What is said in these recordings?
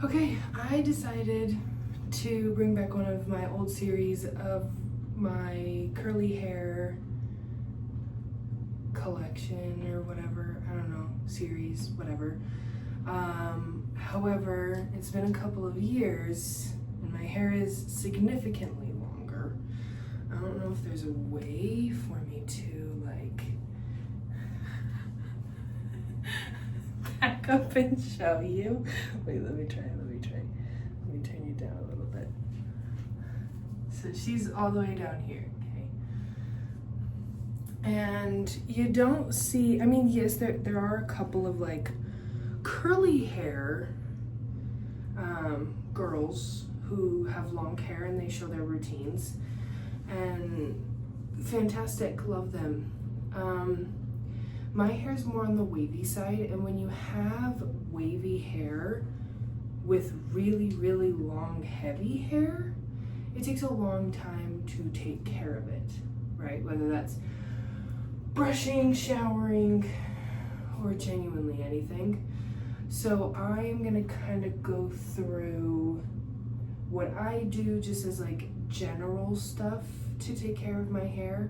Okay, I decided to bring back one of my old series of my curly hair collection or whatever, I don't know, series, whatever. However, it's been a couple of years and my hair is significantly longer. I don't know if there's a way for me to like back up and show you. Wait, let me try. Let me turn you down a little bit. So she's all the way down here, okay? And you don't see, I mean, yes, there are a couple of like curly hair girls who have long hair and they show their routines. And fantastic, love them. My hair is more on the wavy side, and when you have wavy hair with really, really long, heavy hair, it takes a long time to take care of it, right? Whether that's brushing, showering, or genuinely anything. So I am gonna kind of go through what I do just as like general stuff to take care of my hair.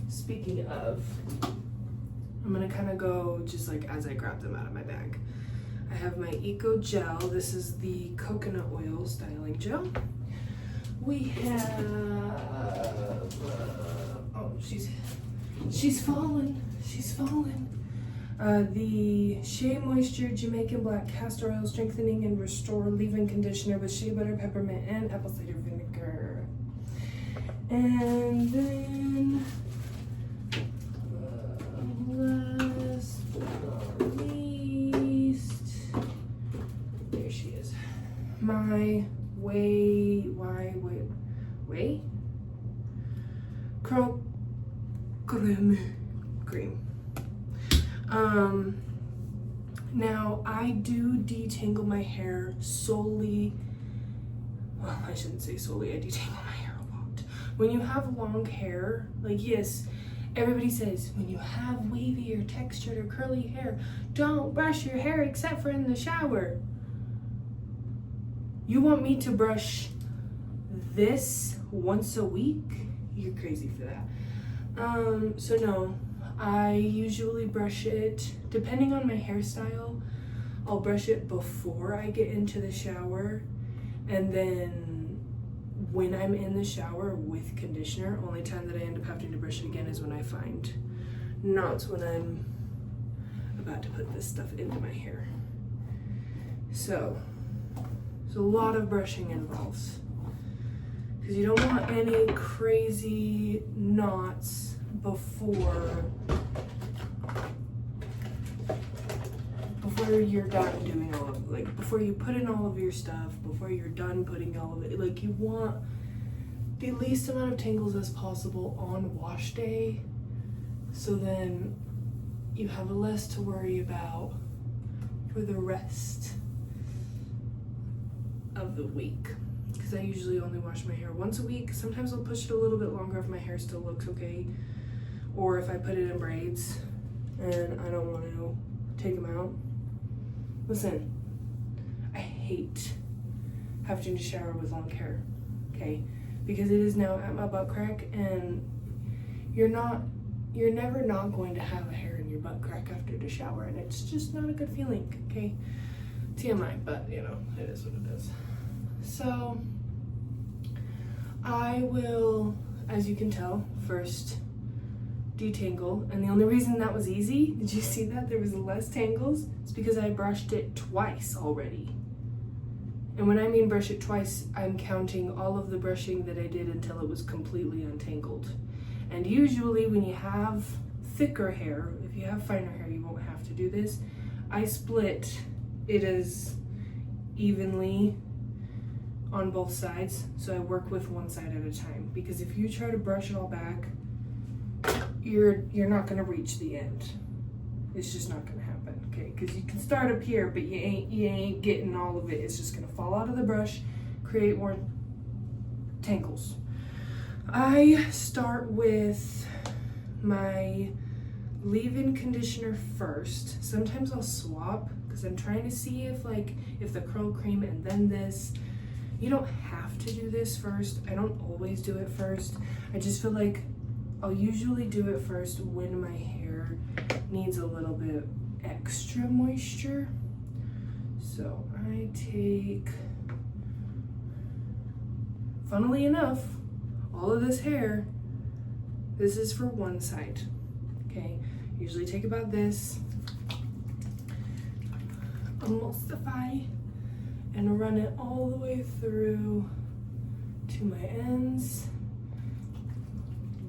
Speaking of, I'm gonna kind of go just like as I grab them out of my bag. I have my Eco Gel. This is the coconut oil styling gel. We have, oh, she's fallen. The Shea Moisture Jamaican Black Castor Oil Strengthening and Restore Leave-In Conditioner with shea butter, peppermint, and apple cider vinegar. And then, last but not least, there she is. My Curl Cream. Now I do detangle my hair solely, well, I shouldn't say solely, I detangle my hair a lot. When you have long hair, like yes, everybody says when you have wavy or textured or curly hair, don't brush your hair except for in the shower. You want me to brush this once a week? You're crazy for that. So no, I usually brush it, depending on my hairstyle, I'll brush it before I get into the shower, and then when I'm in the shower with conditioner, only time that I end up having to brush it again is when I find, not when I'm about to put this stuff into my hair. So, there's a lot of brushing involved, because you don't want any crazy knots before you're done doing all of, like, before you put in all of your stuff, before you're done putting all of it, like, you want the least amount of tangles as possible on wash day, so then you have less to worry about for the rest of the week. Because I usually only wash my hair once a week. Sometimes I'll push it a little bit longer if my hair still looks okay, or if I put it in braids and I don't want to take them out. Listen, I hate having to shower with long hair, okay? Because it is now at my butt crack, and you're never not going to have a hair in your butt crack after the shower, and it's just not a good feeling, okay? TMI, but you know, it is what it is. So I will, as you can tell, first detangle, and the only reason that was easy, did you see that there was less tangles? It's because I brushed it twice already. And when I mean brush it twice, I'm counting all of the brushing that I did until it was completely untangled. And usually when you have thicker hair, if you have finer hair, you won't have to do this. I split it as evenly on both sides, so I work with one side at a time, because if you try to brush it all back, you're not gonna reach the end. It's just not gonna happen, okay? Because you can start up here, but you ain't getting all of it. It's just gonna fall out of the brush, create more tangles. I start with my leave-in conditioner first. Sometimes I'll swap, because I'm trying to see if the curl cream and then this. You don't have to do this first. I don't always do it first. I just feel like I'll usually do it first when my hair needs a little bit extra moisture. So I take, funnily enough, all of this hair, this is for one side, okay? Usually take about this, emulsify, and run it all the way through to my ends.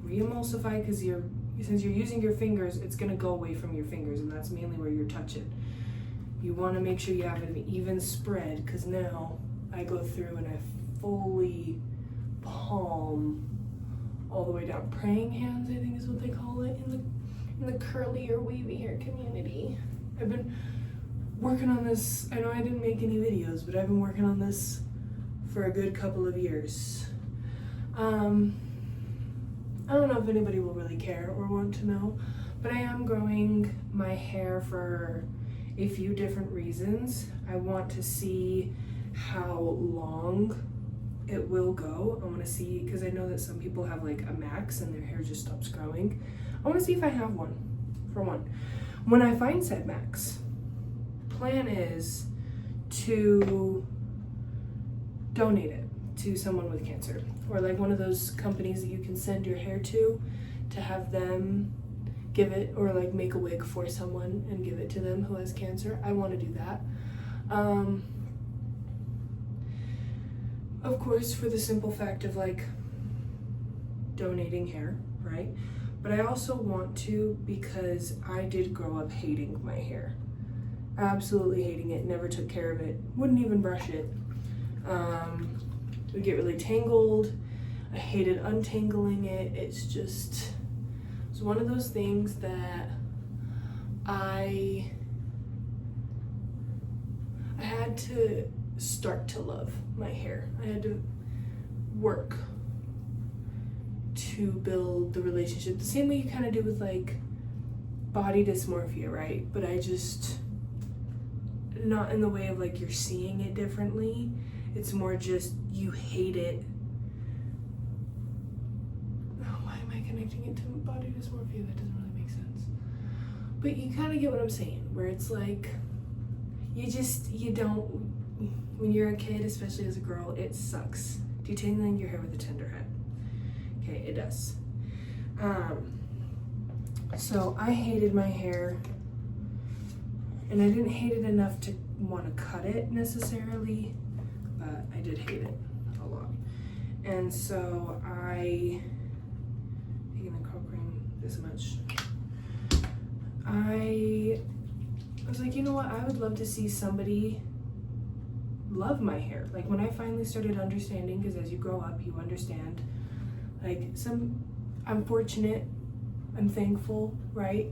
Re-emulsify, because since you're using your fingers, it's gonna go away from your fingers, and that's mainly where you're touching. You wanna make sure you have an even spread, because now I go through and I fully palm all the way down. Praying hands, I think is what they call it in the curly or wavy hair community. I've been working on this. I know I didn't make any videos, but I've been working on this for a good couple of years. I don't know if anybody will really care or want to know, but I am growing my hair for a few different reasons. I want to see how long it will go. I want to see, because I know that some people have like a max and their hair just stops growing. I want to see if I have one, for one. When I find said max, plan is to donate it to someone with cancer, or like one of those companies that you can send your hair to have them give it, or like make a wig for someone and give it to them who has cancer. I want to do that. Of course, for the simple fact of like donating hair, right? But I also want to because I did grow up hating my hair. Absolutely hating it, never took care of it, wouldn't even brush it. It would get really tangled. I hated untangling it. It's one of those things that I had to start to love my hair. I had to work to build the relationship. The same way you kind of do with like body dysmorphia, right? But I just, not in the way of like you're seeing it differently. It's more just you hate it. Oh, why am I connecting it to body dysmorphia? That doesn't really make sense. But you kind of get what I'm saying, where it's like, you don't, when you're a kid, especially as a girl, it sucks detangling your hair with a tender head. Okay, it does. So I hated my hair, and I didn't hate it enough to want to cut it necessarily, but I did hate it a lot. And so I, taking the curl cream this much, I was like, you know what, I would love to see somebody love my hair. Like when I finally started understanding, because as you grow up, you understand, like I'm fortunate, I'm thankful, right?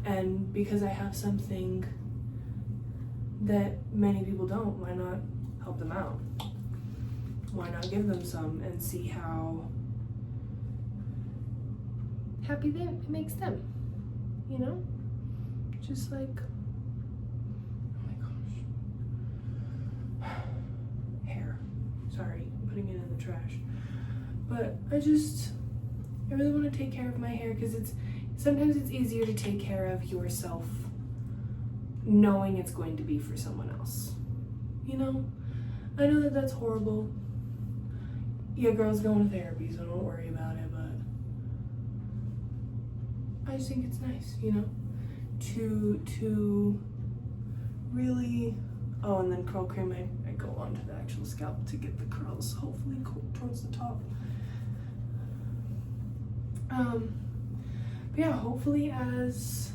And because I have something that many people don't, why not help them out? Why not give them some and see how happy it makes them, you know? Just like, oh my gosh. Hair. Sorry, I'm putting it in the trash. But I really want to take care of my hair, because sometimes it's easier to take care of yourself knowing it's going to be for someone else. You know? I know that that's horrible. Yeah, girls going to therapy, so don't worry about it, but I just think it's nice, you know, to really, oh, and then curl cream, I go onto the actual scalp to get the curls, hopefully towards the top. But yeah, hopefully as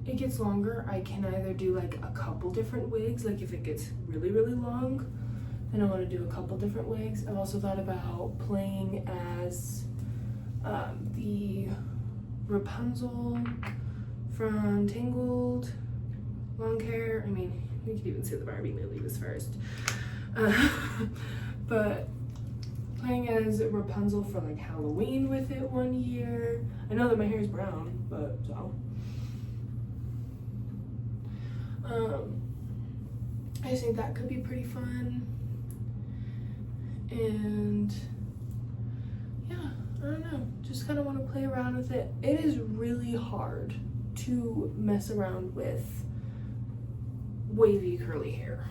it gets longer, I can either do like a couple different wigs. Like if it gets really, really long, then I want to do a couple different wigs. I've also thought about playing as the Rapunzel from Tangled long hair. I mean, we could even say the Barbie movie was first. But playing as Rapunzel for like Halloween with it one year. I know that my hair is brown, but so. I just think that could be pretty fun. And yeah, I don't know, just kind of want to play around with it. It is really hard to mess around with wavy curly hair.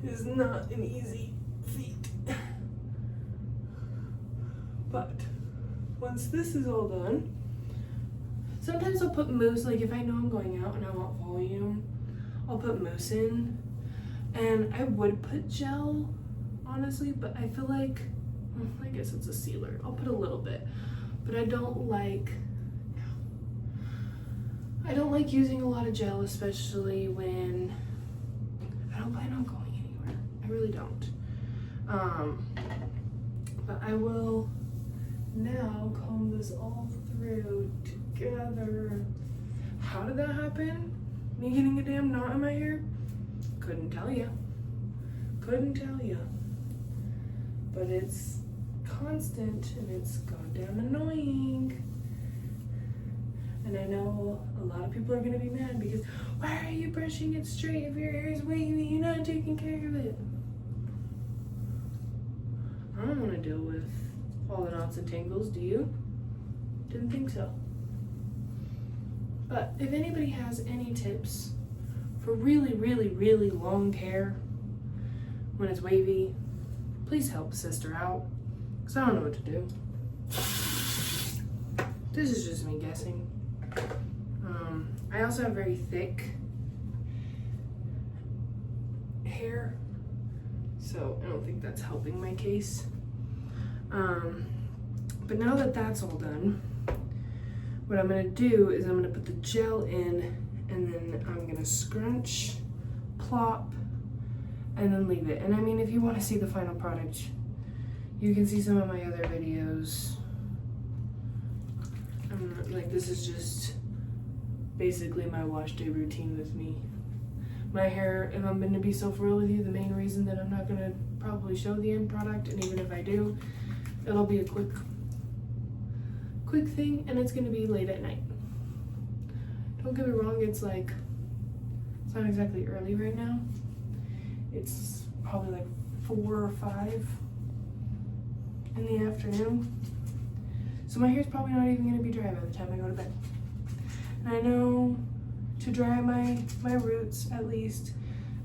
It is not an easy feat. But once this is all done, sometimes I'll put mousse, like if I know I'm going out and I want volume, I'll put mousse in. And I would put gel, honestly, but I feel like, I guess it's a sealer. I'll put a little bit, but I don't like using a lot of gel, especially when I don't plan on going anywhere. I really don't. But I will now comb this all through together. How did that happen? Me getting a damn knot in my hair? Couldn't tell you. Couldn't tell you. But it's constant and it's goddamn annoying. And I know a lot of people are gonna be mad because why are you brushing it straight if your hair is wavy? You're not taking care of it. I don't want to deal with all the knots and tangles, do you? Didn't think so. But if anybody has any tips for really, really, really long hair when it's wavy, please help sister out, because I don't know what to do. This is just me guessing. I also have very thick hair, so I don't think that's helping my case. But now that that's all done, what I'm gonna do is I'm gonna put the gel in, and then I'm gonna scrunch, plop, and then leave it. And I mean, if you want to see the final product, you can see some of my other videos. Like, this is just basically my wash day routine with me. My hair, if I'm gonna be so for real with you, the main reason that I'm not gonna probably show the end product, and even if I do, it'll be a quick thing, and it's gonna be late at night. Don't get me wrong, it's not exactly early right now. It's probably like 4 or 5 in the afternoon. So my hair's probably not even gonna be dry by the time I go to bed. And I know to dry my roots at least,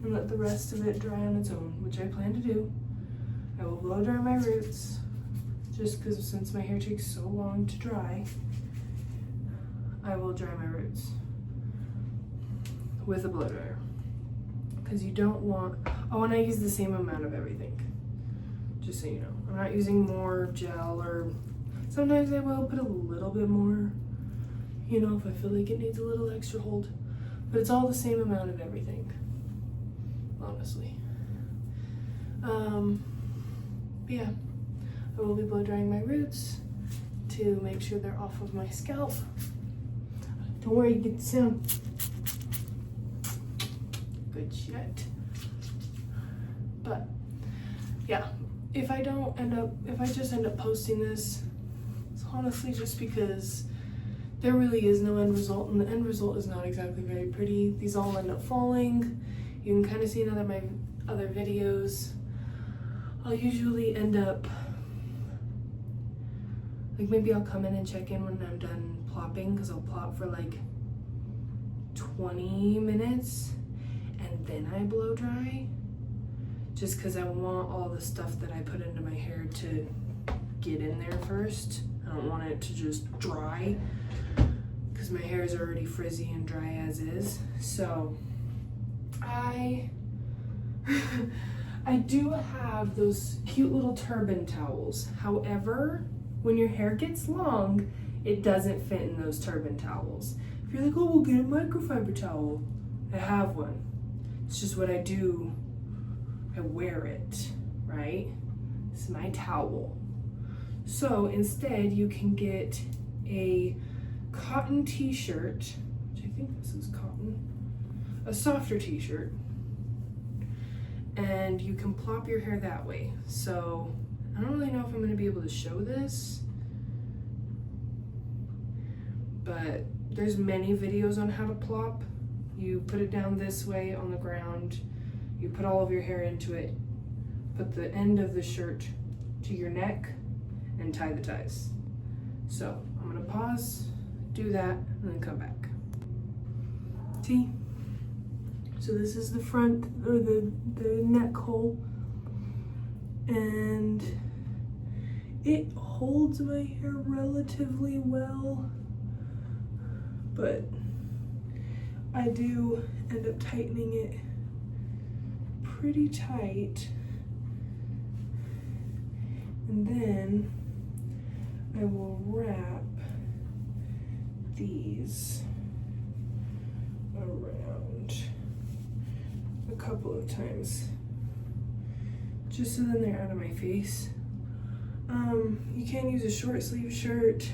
and let the rest of it dry on its own, which I plan to do. I will blow dry my roots, just because since my hair takes so long to dry, I will dry my roots with a blow dryer. Because you don't want, oh, and I use the same amount of everything, just so you know. I'm not using more gel, or sometimes I will put a little bit more, you know, if I feel like it needs a little extra hold. But it's all the same amount of everything, honestly. But yeah, I will be blow drying my roots to make sure they're off of my scalp. Don't worry, you get the sound. Good shit. But yeah, if I just end up posting this, it's honestly just because there really is no end result, and the end result is not exactly very pretty. These all end up falling. You can kind of see in my other videos. I'll usually end up, like, maybe I'll come in and check in when I'm done plopping, because I'll plop for like 20 minutes and then I blow dry, just because I want all the stuff that I put into my hair to get in there first. I don't want it to just dry, because my hair is already frizzy and dry as is. So I do have those cute little turban towels. However, when your hair gets long, it doesn't fit in those turban towels. If you're like, oh, we'll get a microfiber towel, I have one. It's just what I do. I wear it, right? It's my towel. So instead, you can get a cotton t-shirt, which I think this is cotton, a softer t-shirt, and you can plop your hair that way. So I don't really know if I'm going to be able to show this, but there's many videos on how to plop You put it down this way on the ground, you put all of your hair into it, put the end of the shirt to your neck, and tie the ties. So I'm gonna pause, do that, and then come back. See? So this is the front, or the neck hole, and it holds my hair relatively well, but I do end up tightening it pretty tight, and then I will wrap these around a couple of times, just so then they're out of my face. You can use a short sleeve shirt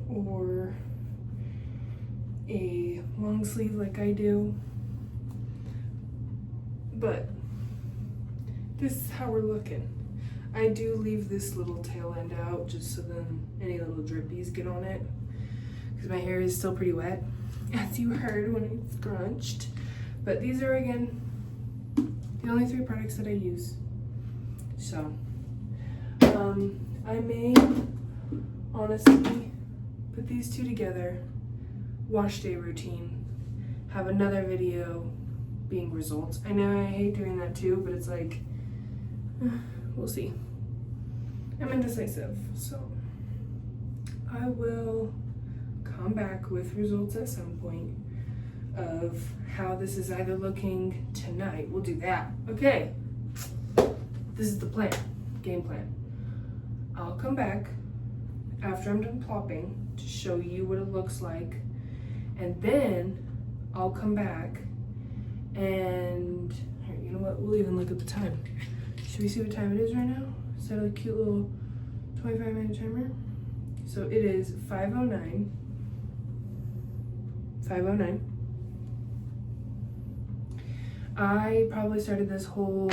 or a long sleeve like I do, but this is how we're looking. I do leave this little tail end out just so then any little drippies get on it, because my hair is still pretty wet, as you heard when it scrunched. But these are, again, the only 3 products that I use. So I may honestly put these 2 together, wash day routine, have another video being results. I know I hate doing that too, but it's like, we'll see. I'm indecisive, so I will come back with results at some point of how this is either looking tonight. We'll do that. Okay, this is the plan, game plan. I'll come back after I'm done plopping to show you what it looks like, and then I'll come back and, here, you know what, we'll even look at the time. Should we see what time it is right now? Is that a cute little 25-minute timer? So it is 5:09. 5:09. I probably started this whole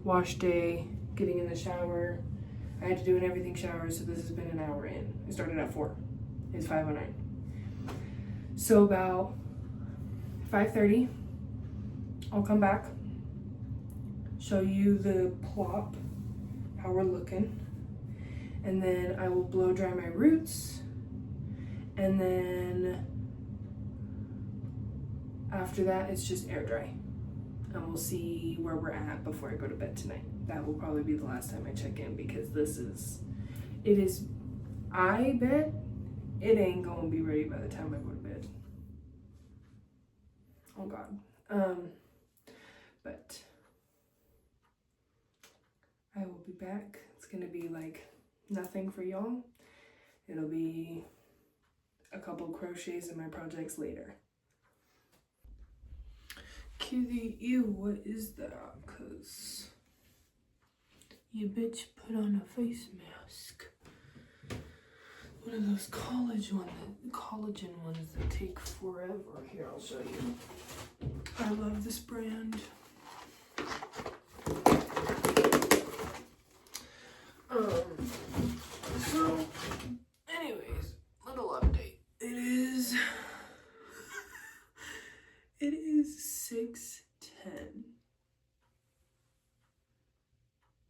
wash day getting in the shower. I had to do an everything shower, so this has been an hour in. I started at 4. It's 5:09. So about 5:30, I'll come back, show you the plop, how we're looking, and then I will blow dry my roots, and then after that it's just air dry, and we'll see where we're at before I go to bed tonight. That will probably be the last time I check in, because I bet it ain't gonna be ready by the time I go to bed. Oh God. But I will be back. It's gonna be like nothing for y'all. It'll be a couple crochets in my projects later. Cutie, ew, what is that? Cause you bitch put on a face mask. One of those collagen ones that take forever. Here, I'll show you. I love this brand. So, anyways, little update. It is 6:10.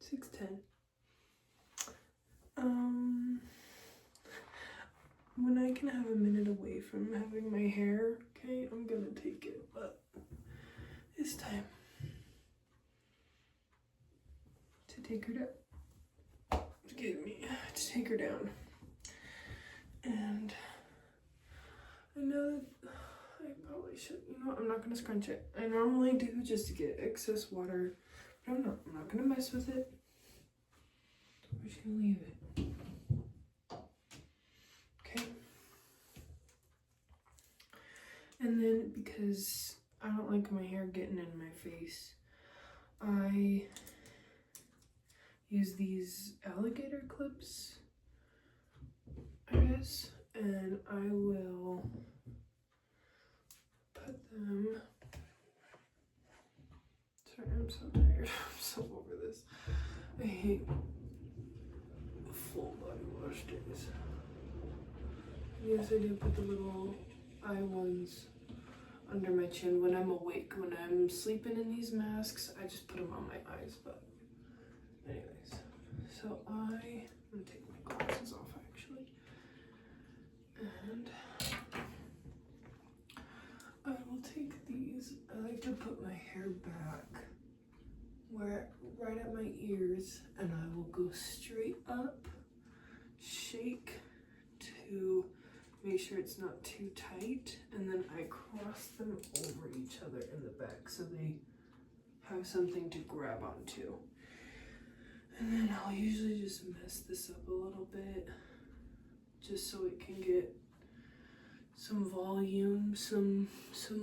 6:10. When I can have a minute away from having my hair, okay, I'm gonna take it, but it's time to take her down. Excuse me, to take her down. And I know that I probably should, you know what, I'm not gonna scrunch it. I normally do just to get excess water, but I'm not gonna mess with it. I'm just gonna leave it. Okay. And then, because I don't like my hair getting in my face, I use these alligator clips, I guess, and I will put them, sorry, I'm so tired, I'm so over this. I hate full body wash days. Yes, I do put the little eye ones under my chin when I'm awake. When I'm sleeping in these masks, I just put them on my eyes. But anyways, so I'm gonna take my glasses off actually, and I will take these. I like to put my hair back right at my ears, and I will go straight up, shake to make sure it's not too tight, and then I cross them over each other in the back so they have something to grab onto. And then I'll usually just mess this up a little bit just so it can get some volume, some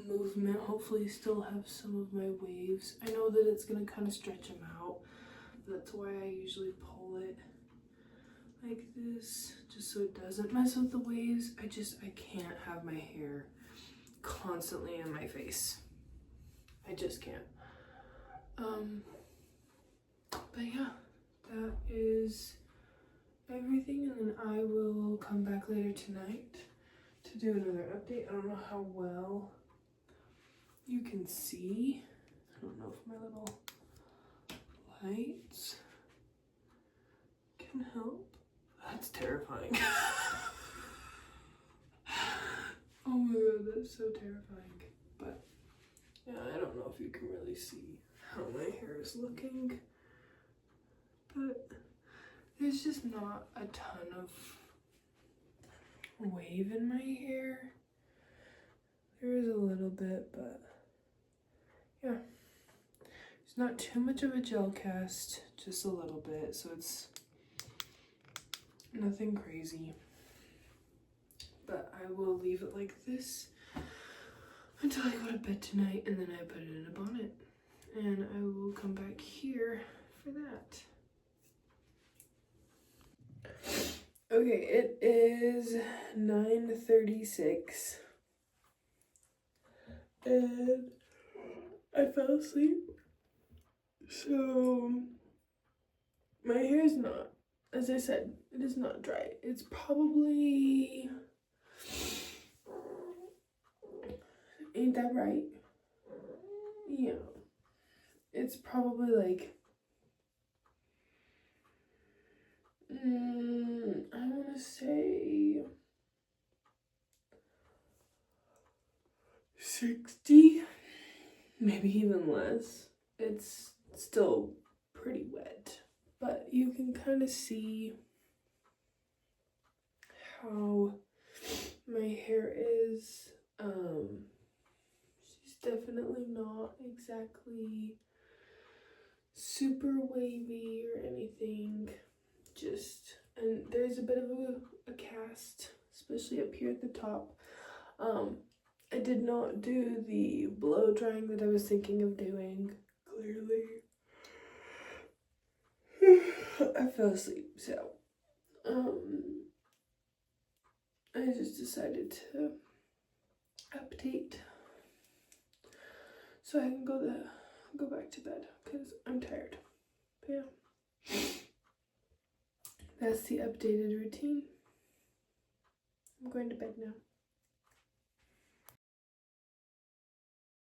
movement, hopefully still have some of my waves. I know that it's gonna kind of stretch them out. That's why I usually pull it like this, just so it doesn't mess with the waves. I can't have my hair constantly in my face. I just can't. But yeah, that is everything, and then I will come back later tonight to do another update. I don't know how well you can see. I don't know if my little lights can help. That's terrifying. Oh my god, that's so terrifying. But yeah, I don't know if you can really see how my hair is looking, but there's just not a ton of wave in my hair. There is a little bit, but yeah, it's not too much of a gel cast, just a little bit, so it's nothing crazy. But I will leave it like this until I go to bed tonight, and then I put it in a bonnet, and I will come back here for that. Okay, it is 9:36 and I fell asleep, so my hair is not, as I said, it is not dry. It's probably, ain't that right? Yeah, it's probably like, I want to say 60, maybe even less. It's still pretty wet, but you can kind of see how my hair is. She's definitely not exactly super wavy or anything, and there's a bit of a cast, especially up here at the top. I did not do the blow drying that I was thinking of doing, clearly. I fell asleep, so I just decided to update so I can go back to bed because I'm tired. But yeah, that's the updated routine. I'm going to bed now.